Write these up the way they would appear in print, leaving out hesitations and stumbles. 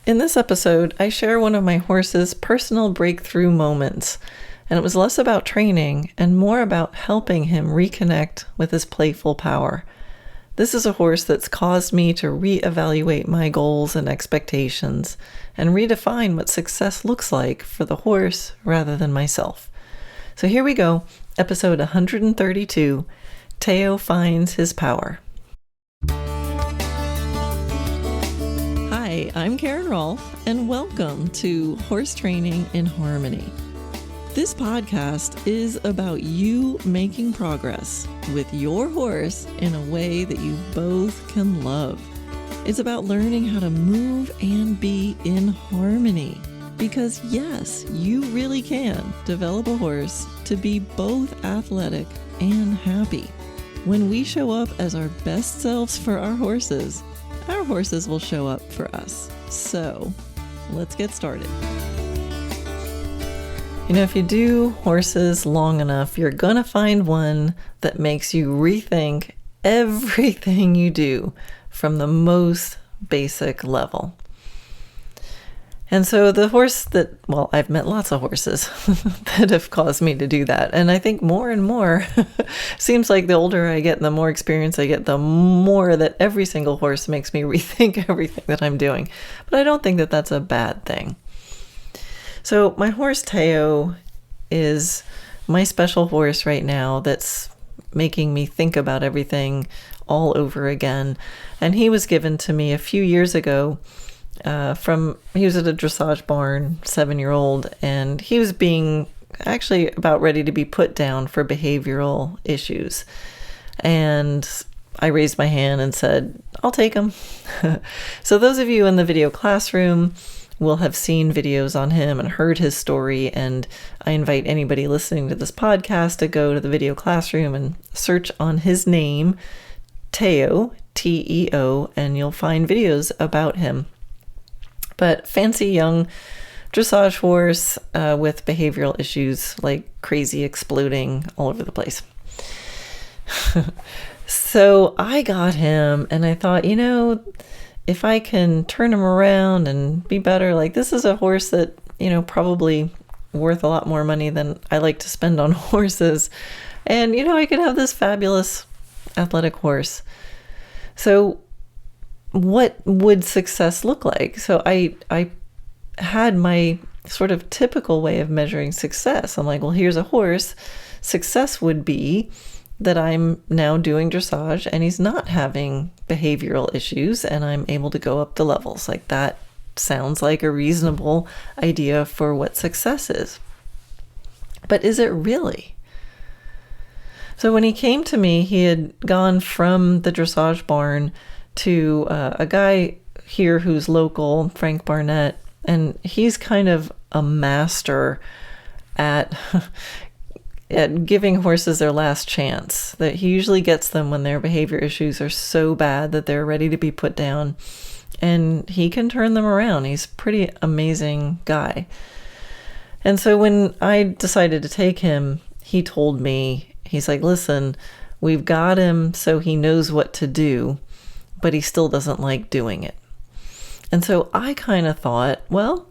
In this episode, I share one of my horse's personal breakthrough moments, and it was less about training and more about helping him reconnect with his playful power. This is a horse that's caused me to reevaluate my goals and expectations and redefine what success looks like for the horse rather than myself. So here we go, episode 132, Teo Finds His Power. Hi, I'm Karen Rohlf, and welcome to Horse Training in Harmony. This podcast is about you making progress with your horse in a way that you both can love. It's about learning how to move and be in harmony. Because yes, you really can develop a horse to be both athletic and happy. When we show up as our best selves for our horses will show up for us. So let's get started. You know, if you do horses long enough, you're gonna find one that makes you rethink everything you do from the most basic level. And so the horse that, well, I've met lots of horses that have caused me to do that. And I think more and more, seems like the older I get and the more experience I get, the more that every single horse makes me rethink everything that I'm doing. But I don't think that that's a bad thing. So my horse Teo is my special horse right now that's making me think about everything all over again. And he was given to me a few years ago. He was at a dressage barn, 7-year-old, and he was being actually about ready to be put down for behavioral issues. And I raised my hand and said, I'll take him. So those of you in the video classroom will have seen videos on him and heard his story. And I invite anybody listening to this podcast to go to the video classroom and search on his name, Teo, T-E-O, and you'll find videos about him. But fancy young dressage horse with behavioral issues like crazy exploding all over the place. So I got him and I thought, you know, if I can turn him around and be better, like this is a horse that, you know, probably worth a lot more money than I like to spend on horses. And, you know, I could have this fabulous athletic horse. So what would success look like? So I had my sort of typical way of measuring success. I'm like, well, here's a horse. Success would be that I'm now doing dressage and he's not having behavioral issues and I'm able to go up the levels. Like that sounds like a reasonable idea for what success is. But is it really? So when he came to me, he had gone from the dressage barn to a guy here who's local, Frank Barnett, and he's kind of a master at giving horses their last chance. That he usually gets them when their behavior issues are so bad that they're ready to be put down, and he can turn them around. He's a pretty amazing guy. And so when I decided to take him, he told me, he's like, listen, we've got him so he knows what to do, but he still doesn't like doing it. And so I kind of thought, well,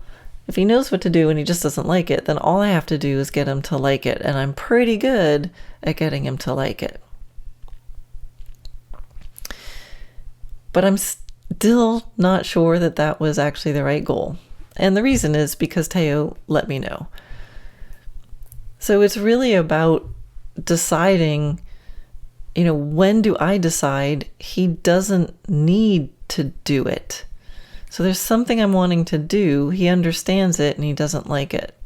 if he knows what to do and he just doesn't like it, then all I have to do is get him to like it. And I'm pretty good at getting him to like it. But I'm still not sure that that was actually the right goal. And the reason is because Teo let me know. So it's really about deciding, you know, when do I decide he doesn't need to do it? So there's something I'm wanting to do. He understands it and he doesn't like it.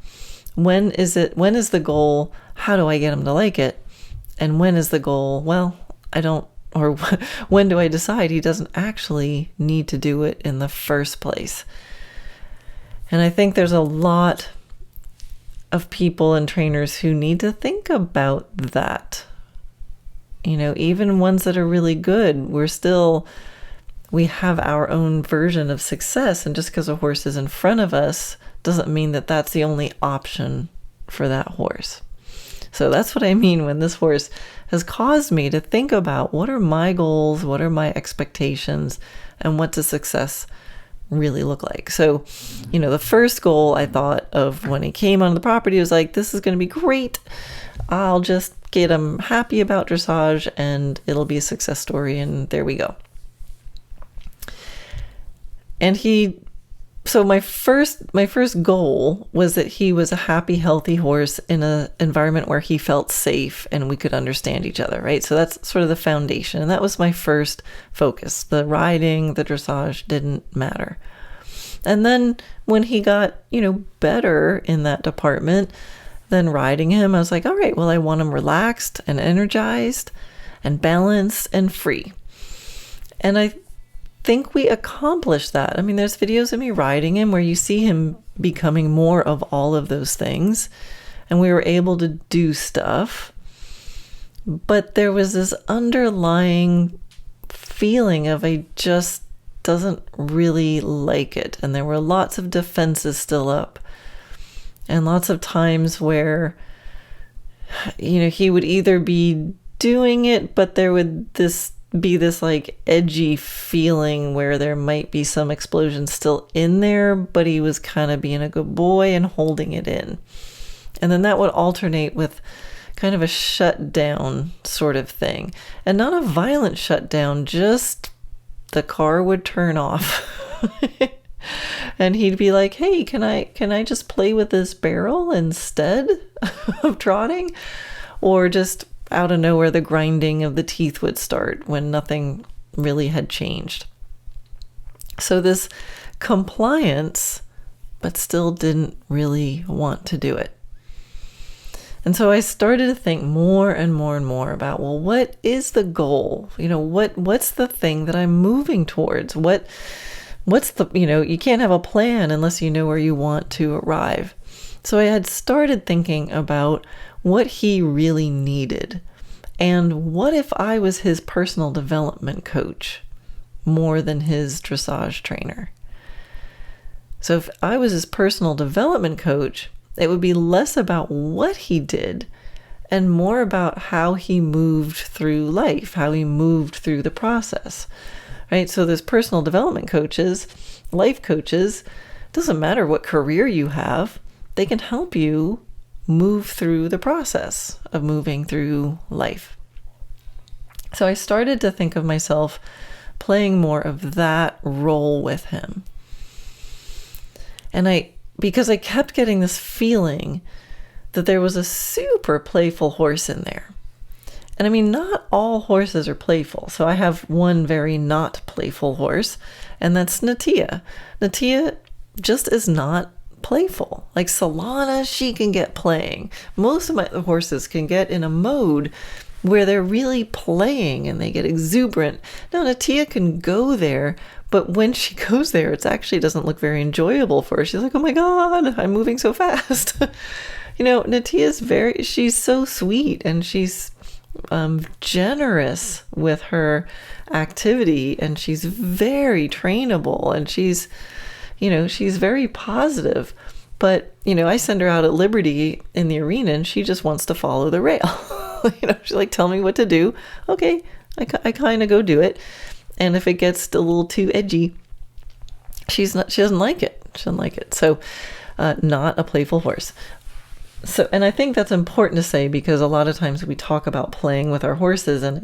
When is the goal? How do I get him to like it? And when is the goal? Well, when do I decide he doesn't actually need to do it in the first place? And I think there's a lot of people and trainers who need to think about that. You know, even ones that are really good, we have our own version of success. And just because a horse is in front of us doesn't mean that that's the only option for that horse. So that's what I mean when this horse has caused me to think about what are my goals, what are my expectations, and what does success really look like? So, the first goal I thought of when he came onto the property was like, this is going to be great. I'll just get him happy about dressage and it'll be a success story. And there we go. And so my first goal was that he was a happy, healthy horse in an environment where he felt safe and we could understand each other, right? So that's sort of the foundation. And that was my first focus. The riding, the dressage didn't matter. And then when he got, better in that department, then riding him, I was like, all right, well, I want him relaxed and energized and balanced and free. And I think we accomplished that. I mean, there's videos of me riding him where you see him becoming more of all of those things, and we were able to do stuff. But there was this underlying feeling of I just doesn't really like it, and there were lots of defenses still up, and lots of times where he would either be doing it, but there would be this like edgy feeling where there might be some explosion still in there, but he was kind of being a good boy and holding it in. And then that would alternate with kind of a shutdown sort of thing. And not a violent shutdown, just the car would turn off. And he'd be like, hey, can I just play with this barrel instead of trotting? Or just out of nowhere, the grinding of the teeth would start when nothing really had changed. So this compliance, but still didn't really want to do it. And so I started to think more and more and more about, well, what is the goal? What's the thing that I'm moving towards? What's the, you can't have a plan unless you know where you want to arrive. So I had started thinking about what he really needed. And what if I was his personal development coach more than his dressage trainer? So if I was his personal development coach, it would be less about what he did and more about how he moved through life, how he moved through the process, right? So there's personal development coaches, life coaches, doesn't matter what career you have, they can help you move through the process of moving through life. So I started to think of myself playing more of that role with him. And because I kept getting this feeling that there was a super playful horse in there. And I mean, not all horses are playful. So I have one very not playful horse, and that's Natia. Natia just is not playful. Like Solana, she can get playing. Most of my horses can get in a mode where they're really playing and they get exuberant. Now, Natia can go there, but when she goes there, it actually doesn't look very enjoyable for her. She's like, oh my God, I'm moving so fast. Natia's she's so sweet, and she's generous with her activity, and she's very trainable, and she's very positive. But, I send her out at Liberty in the arena, and she just wants to follow the rail. She's like, tell me what to do. Okay, I kind of go do it. And if it gets a little too edgy, she doesn't like it. She doesn't like it. So, not a playful horse. So, and I think that's important to say, because a lot of times we talk about playing with our horses, and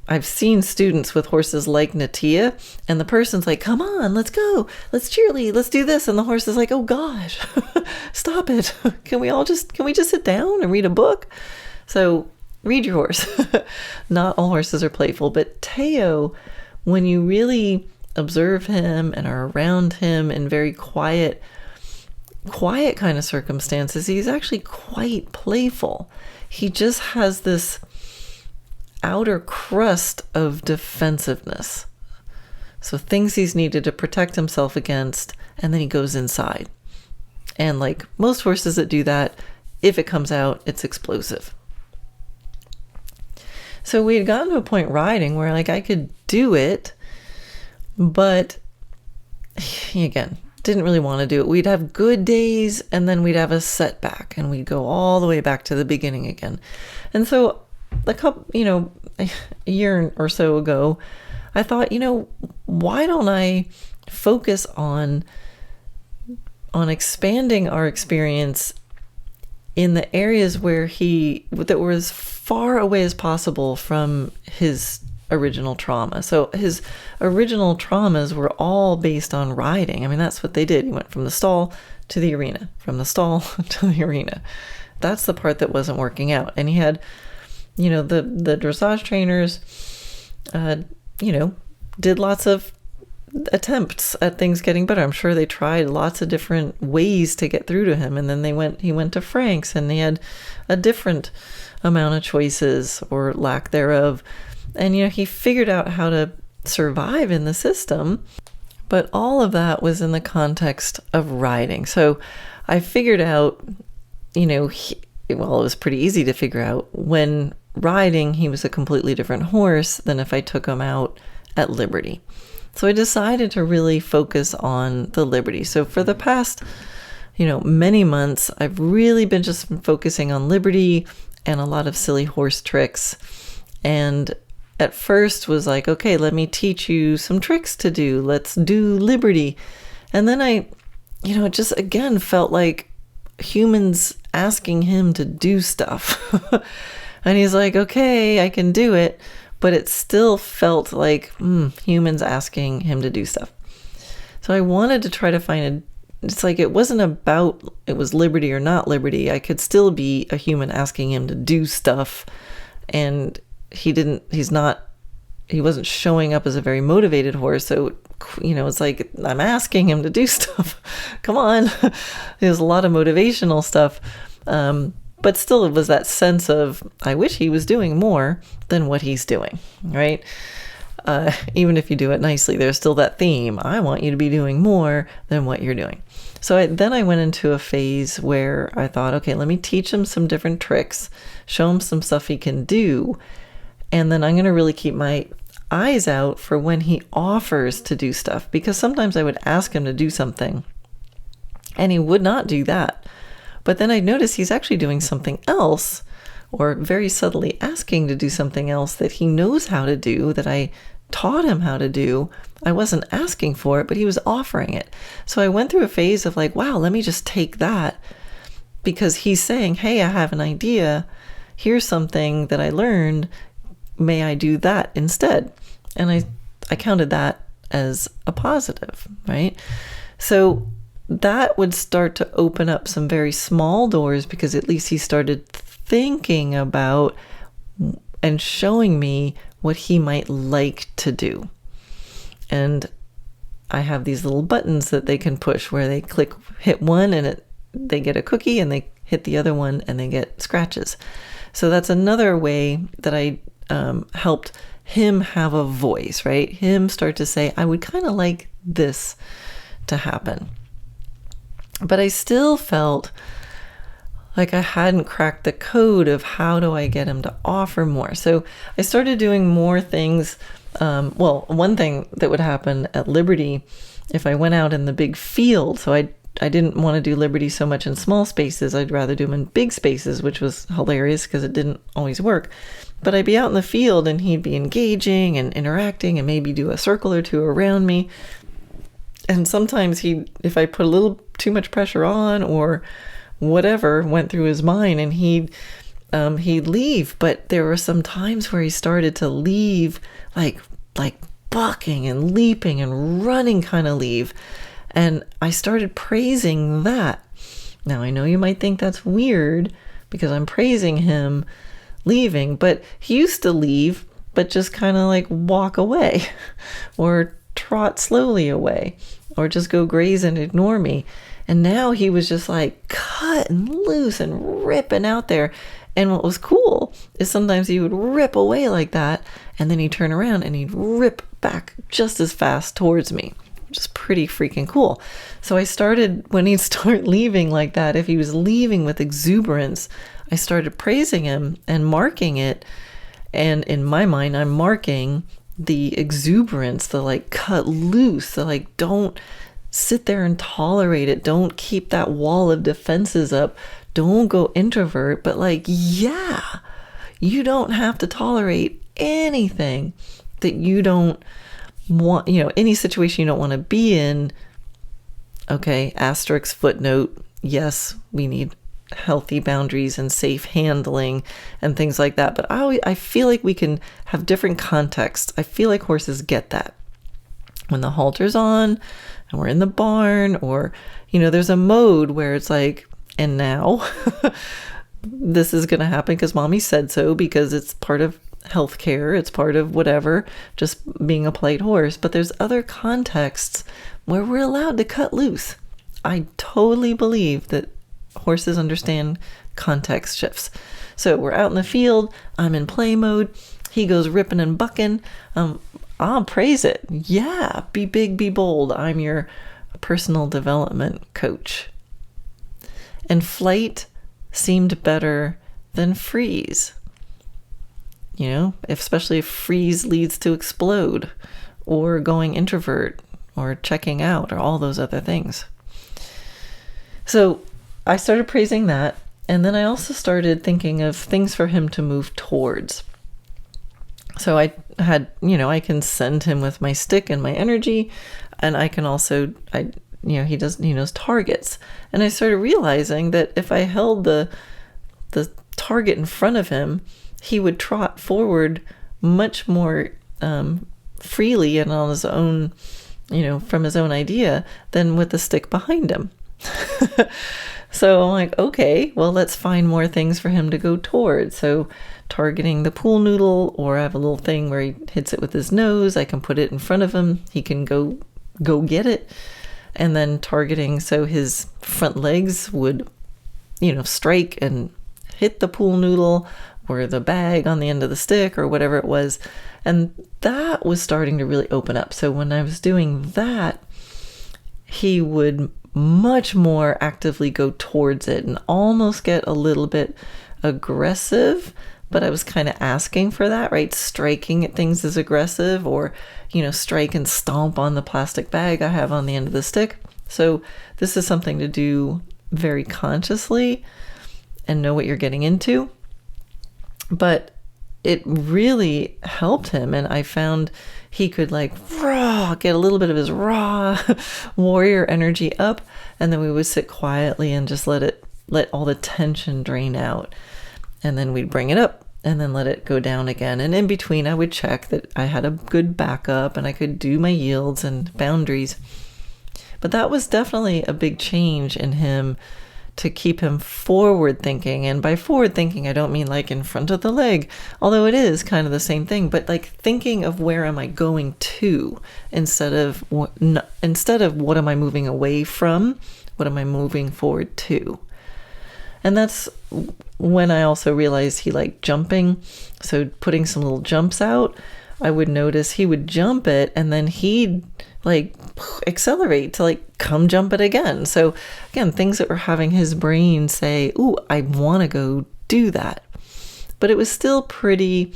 I've seen students with horses like Natia, and the person's like, come on, let's go, let's cheerlead, let's do this. And the horse is like, oh gosh, stop it. Can we just sit down and read a book? So read your horse. Not all horses are playful, but Teo, when you really observe him and are around him in very quiet kind of circumstances, he's actually quite playful. He just has this outer crust of defensiveness. So things he's needed to protect himself against, and then he goes inside. And like most horses that do that, if it comes out, it's explosive. So we had gotten to a point riding where like I could do it, but again, didn't really want to do it. We'd have good days, and then we'd have a setback, and we'd go all the way back to the beginning again. And so a year or so ago, I thought, why don't I focus on expanding our experience in the areas that were as far away as possible from his original trauma. So his original traumas were all based on riding. I mean, that's what they did. He went from the stall to the arena, from the stall to the arena. That's the part that wasn't working out. And he had, the dressage trainers, did lots of attempts at things getting better. I'm sure they tried lots of different ways to get through to him. And then he went to Frank's, and he had a different amount of choices or lack thereof. And, he figured out how to survive in the system, but all of that was in the context of riding. So I figured out, it was pretty easy to figure out when riding, he was a completely different horse than if I took him out at Liberty. So I decided to really focus on the Liberty. So for the past, many months, I've really been just focusing on Liberty and a lot of silly horse tricks. And at first was like, okay, let me teach you some tricks to do. Let's do Liberty. And then it just again felt like humans asking him to do stuff. And he's like, okay, I can do it. But it still felt like humans asking him to do stuff. So I wanted to try to find it's like, it wasn't about, it was Liberty or not Liberty. I could still be a human asking him to do stuff. And he wasn't showing up as a very motivated horse. So, it's like, I'm asking him to do stuff. Come on. There's a lot of motivational stuff. But still, it was that sense of, I wish he was doing more than what he's doing, right? Even if you do it nicely, there's still that theme. I want you to be doing more than what you're doing. So then I went into a phase where I thought, okay, let me teach him some different tricks, show him some stuff he can do, and then I'm going to really keep my eyes out for when he offers to do stuff. Because sometimes I would ask him to do something, and he would not do that. But then I'd notice he's actually doing something else, or very subtly asking to do something else that he knows how to do, that I taught him how to do. I wasn't asking for it, but he was offering it. So I went through a phase of like, wow, let me just take that, because he's saying, hey, I have an idea. Here's something that I learned. May I do that instead? And I counted that as a positive, right? So that would start to open up some very small doors, because at least he started thinking about and showing me what he might like to do. And I have these little buttons that they can push where they hit one and they get a cookie, and they hit the other one and they get scratches. So that's another way that I helped him have a voice, right? Him start to say, I would kind of like this to happen. But I still felt like I hadn't cracked the code of how do I get him to offer more. So I started doing more things. One thing that would happen at Liberty, if I went out in the big field, so I didn't want to do Liberty so much in small spaces. I'd rather do them in big spaces, which was hilarious because it didn't always work. But I'd be out in the field and he'd be engaging and interacting and maybe do a circle or two around me. And sometimes if I put a little too much pressure on or whatever went through his mind, and he'd leave. But there were some times where he started to leave, like bucking and leaping and running kind of leave. And I started praising that. Now, I know you might think that's weird because I'm praising him leaving, but he used to leave, but just kind of like walk away or trot slowly away or just go graze and ignore me. And now he was just like cutting loose and ripping out there. And what was cool is sometimes he would rip away like that, and then he'd turn around and he'd rip back just as fast towards me, which is pretty freaking cool. So I started, when he'd start leaving like that, if he was leaving with exuberance, I started praising him and marking it. And in my mind, I'm marking the exuberance, the like cut loose, the like don't sit there and tolerate it. Don't keep that wall of defenses up. Don't go introvert, but like, yeah, you don't have to tolerate anything that you don't want, any situation you don't want to be in. Okay, asterisk footnote. Yes, we need healthy boundaries and safe handling and things like that. But I feel like we can have different contexts. I feel like horses get that. When the halter's on and we're in the barn, or, there's a mode where it's like, and now this is going to happen because mommy said so, because it's part of healthcare. It's part of whatever, just being a polite horse. But there's other contexts where we're allowed to cut loose. I totally believe that horses understand context shifts. So we're out in the field. I'm in play mode. He goes ripping and bucking. I'll praise it. Yeah, be big, be bold. I'm your personal development coach. And flight seemed better than freeze. Especially if freeze leads to explode, or going introvert, or checking out, or all those other things. So I started praising that. And then I also started thinking of things for him to move towards. So I had, I can send him with my stick and my energy, and I can also, he knows targets. And I started realizing that if I held the target in front of him, he would trot forward much more freely and on his own, from his own idea, than with the stick behind him. So I'm like, okay, well, let's find more things for him to go towards. So targeting the pool noodle, or I have a little thing where he hits it with his nose. I can put it in front of him. He can go get it. And then targeting, so his front legs would, strike and hit the pool noodle or the bag on the end of the stick or whatever it was. And that was starting to really open up. So when I was doing that, he would much more actively go towards it and almost get a little bit aggressive. But I was kind of asking for that, right? Striking at things is aggressive, or, strike and stomp on the plastic bag I have on the end of the stick. So this is something to do very consciously and know what you're getting into. But it really helped him. And I found he could get a little bit of his raw warrior energy up. And then we would sit quietly and just let all the tension drain out. And then we'd bring it up and then let it go down again. And in between, I would check that I had a good backup and I could do my yields and boundaries. But that was definitely a big change in him, to keep him forward thinking. And by forward thinking, I don't mean like in front of the leg, although it is kind of the same thing, but like thinking of where am I going to, instead of what am I moving away from, what am I moving forward to. And that's when I also realized he liked jumping. So putting some little jumps out, I would notice he would jump it and then he'd accelerate to come jump it again. So again, things that were having his brain say, ooh, I want to go do that. But it was still pretty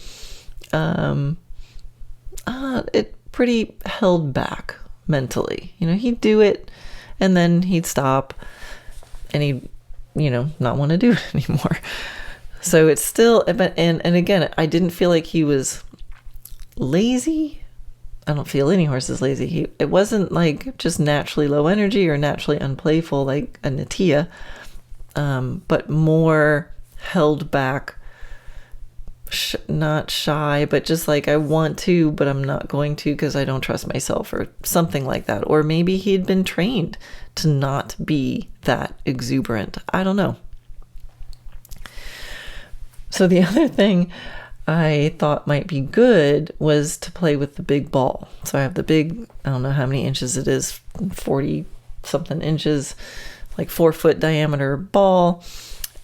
pretty held back mentally. He'd do it and then he'd stop and he'd, not want to do it anymore. So it's still, and again, I didn't feel like he was lazy. I don't feel any horse is lazy. It wasn't just naturally low energy or naturally unplayful like a Natia, but more held back, not shy, but just I want to, but I'm not going to because I don't trust myself, or something like that. Or maybe he'd been trained to not be that exuberant. I don't know. So the other thing I thought might be good was to play with the big ball. So I have the big, I don't know how many inches it is, 40 something inches, 4 foot diameter ball.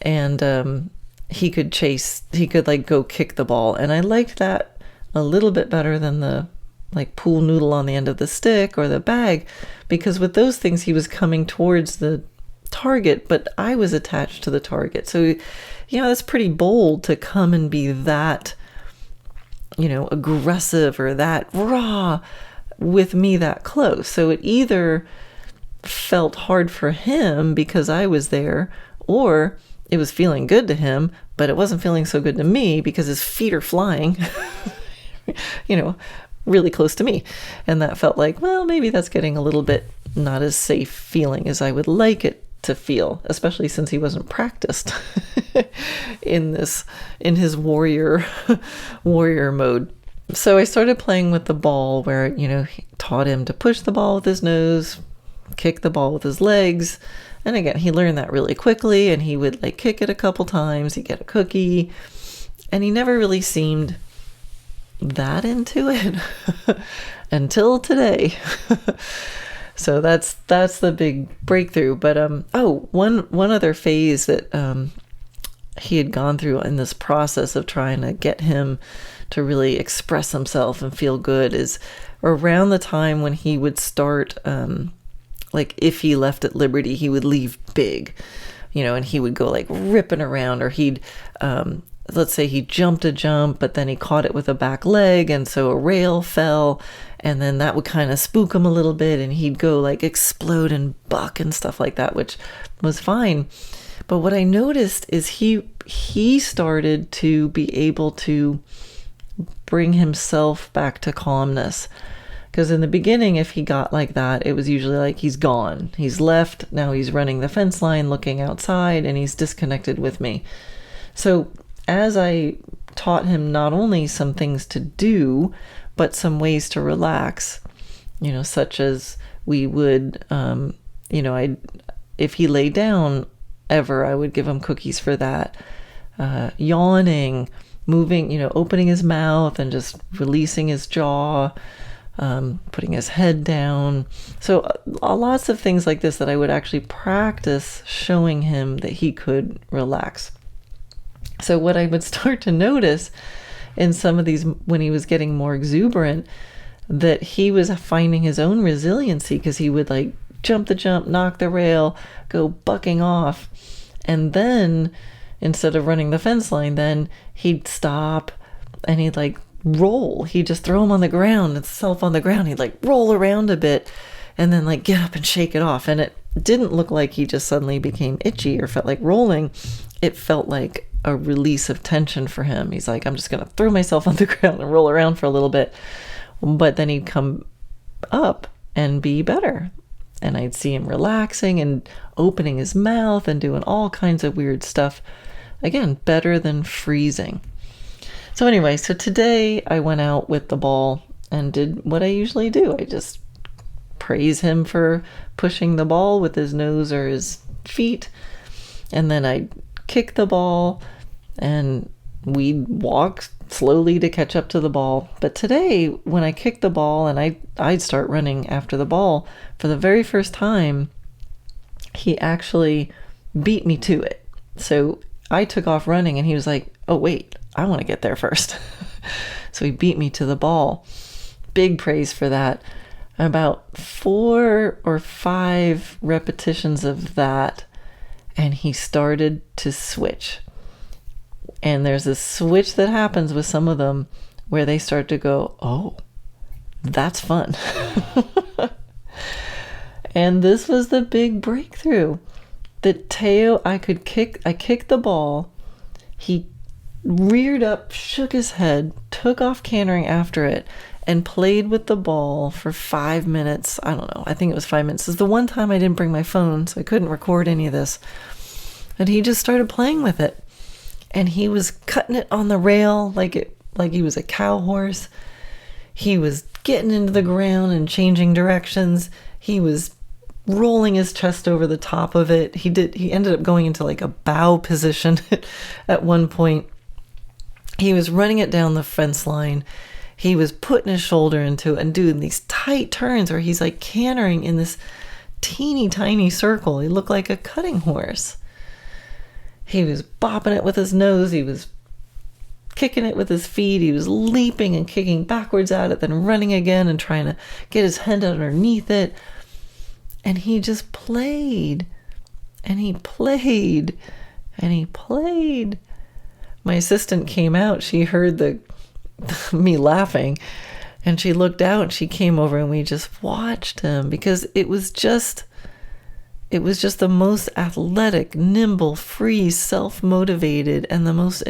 And he could go kick the ball. And I liked that a little bit better than the pool noodle on the end of the stick or the bag, because with those things he was coming towards the target, but I was attached to the target. So it's pretty bold to come and be that, aggressive or that raw with me that close. So it either felt hard for him because I was there, or it was feeling good to him, but it wasn't feeling so good to me because his feet are flying, really close to me. And that felt like, well, maybe that's getting a little bit not as safe feeling as I would like it to feel, especially since he wasn't practiced in his warrior mode. So I started playing with the ball where, he taught him to push the ball with his nose, kick the ball with his legs. And again, he learned that really quickly, and he would like kick it a couple times, he'd get a cookie, and he never really seemed that into it until today. So that's the big breakthrough. But one other phase that he had gone through in this process of trying to get him to really express himself and feel good is around the time when he would start, like if he left at liberty, he would leave big, and he would go like ripping around, or he'd, let's say he jumped a jump, but then he caught it with a back leg, and so a rail fell, and then that would kind of spook him a little bit, and he'd go like explode and buck and stuff like that, which was fine. But what I noticed is he started to be able to bring himself back to calmness. Because in the beginning, if he got like that, it was usually like he's gone. He's left. Now he's running the fence line, looking outside, and he's disconnected with me. So as I taught him not only some things to do, but some ways to relax, such as we would, if he lay down ever, I would give him cookies for that. Yawning, moving, opening his mouth and just releasing his jaw, putting his head down. So lots of things like this that I would actually practice showing him that he could relax. So what I would start to notice in some of these, when he was getting more exuberant, that he was finding his own resiliency, because he would like jump the jump, knock the rail, go bucking off. And then instead of running the fence line, then he'd stop and he'd like roll. He'd just throw him on the ground, himself on the ground. He'd like roll around a bit and then like get up and shake it off. And it didn't look like he just suddenly became itchy or felt like rolling. It felt like a release of tension for him. He's like, I'm just going to throw myself on the ground and roll around for a little bit. But then he'd come up and be better. And I'd see him relaxing and opening his mouth and doing all kinds of weird stuff. Again, better than freezing. So anyway, so today I went out with the ball and did what I usually do. I just praise him for pushing the ball with his nose or his feet. And then I'd kick the ball and we'd walk slowly to catch up to the ball. But today, when I kicked the ball and I'd start running after the ball, for the very first time, he actually beat me to it. So I took off running and he was like, oh wait, I want to get there first. So he beat me to the ball. Big praise for that. About 4 or 5 repetitions of that, and he started to switch. And there's a switch that happens with some of them where they start to go, oh, that's fun. And this was the big breakthrough. That Teo, I kicked the ball. He reared up, shook his head, took off cantering after it, and played with the ball for 5 minutes. I don't know. I think it was 5 minutes. It's the one time I didn't bring my phone, so I couldn't record any of this. And he just started playing with it. And he was cutting it on the rail like he was a cow horse. He was getting into the ground and changing directions. He was rolling his chest over the top of it. He ended up going into like a bow position at one point. He was running it down the fence line. He was putting his shoulder into it and doing these tight turns where he's like cantering in this teeny tiny circle. He looked like a cutting horse. He was bopping it with his nose. He was kicking it with his feet. He was leaping and kicking backwards at it, then running again and trying to get his head underneath it. And he just played. And he played. And he played. My assistant came out. She heard me laughing. And she looked out and she came over and we just watched him, because it was just the most athletic, nimble, free, self-motivated, and the most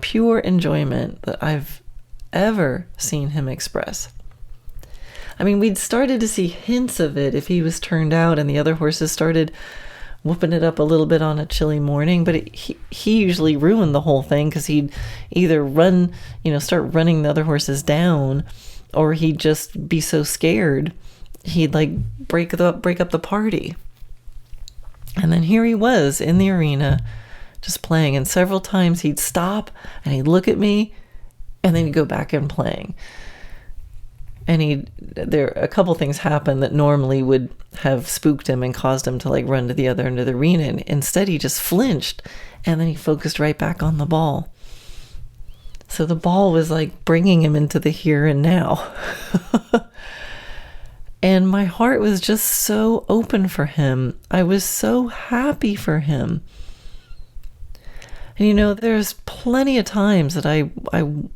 pure enjoyment that I've ever seen him express. I mean, we'd started to see hints of it if he was turned out and the other horses started whooping it up a little bit on a chilly morning, but he usually ruined the whole thing because he'd either start running the other horses down, or he'd just be so scared he'd like break up the party. And then here he was in the arena just playing, and several times he'd stop and he'd look at me and then he'd go back in playing. And a couple things happened that normally would have spooked him and caused him to like run to the other end of the arena. And instead he just flinched and then he focused right back on the ball. So the ball was like bringing him into the here and now. And my heart was just so open for him. I was so happy for him. And there's plenty of times that I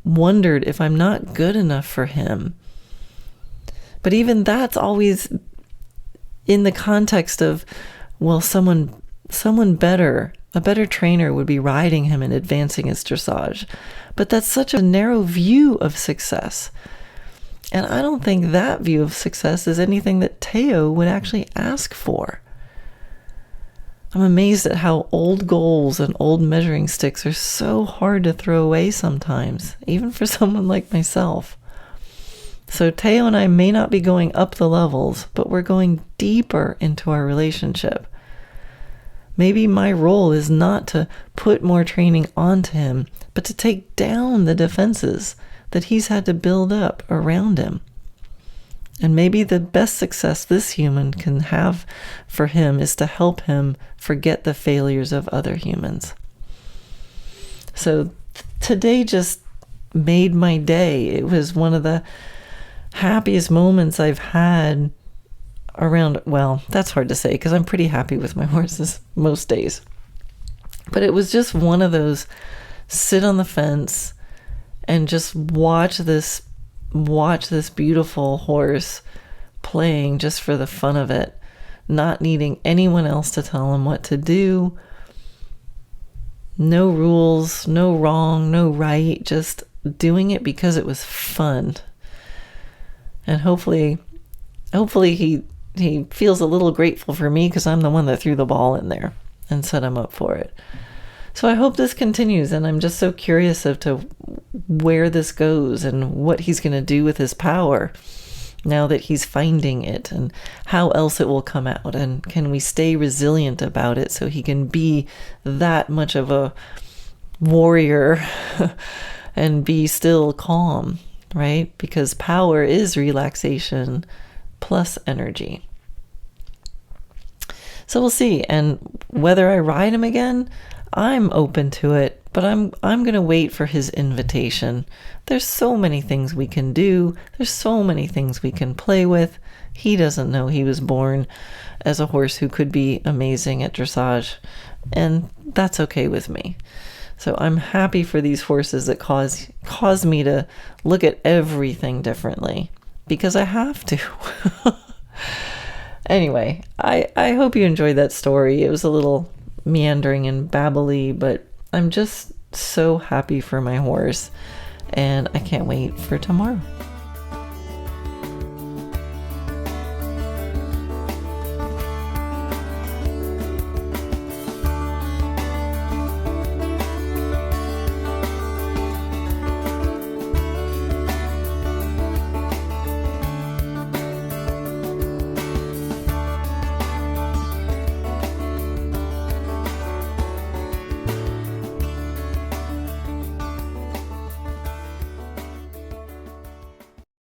wondered if I'm not good enough for him. But even that's always in the context of, well, someone better, a better trainer would be riding him and advancing his dressage. But that's such a narrow view of success. And I don't think that view of success is anything that Teo would actually ask for. I'm amazed at how old goals and old measuring sticks are so hard to throw away sometimes, even for someone like myself. So Teo and I may not be going up the levels, but we're going deeper into our relationship. Maybe my role is not to put more training onto him, but to take down the defenses that he's had to build up around him. And maybe the best success this human can have for him is to help him forget the failures of other humans. So today just made my day. It was one of the happiest moments I've had around, well, that's hard to say because I'm pretty happy with my horses most days. But it was just one of those sit on the fence and just watch this beautiful horse playing just for the fun of it, not needing anyone else to tell him what to do. No rules, no wrong, no right, just doing it because it was fun. And hopefully he feels a little grateful for me because I'm the one that threw the ball in there and set him up for it. So I hope this continues, and I'm just so curious as to where this goes and what he's going to do with his power now that he's finding it, and how else it will come out, and can we stay resilient about it so he can be that much of a warrior and be still calm, right? Because power is relaxation plus energy. So we'll see. And whether I ride him again, I'm open to it, but I'm going to wait for his invitation. There's so many things we can do. There's so many things we can play with. He doesn't know he was born as a horse who could be amazing at dressage, and that's okay with me. So I'm happy for these horses that cause me to look at everything differently, because I have to. Anyway, I hope you enjoyed that story. It was a little meandering and babbly, but I'm just so happy for my horse, and I can't wait for tomorrow.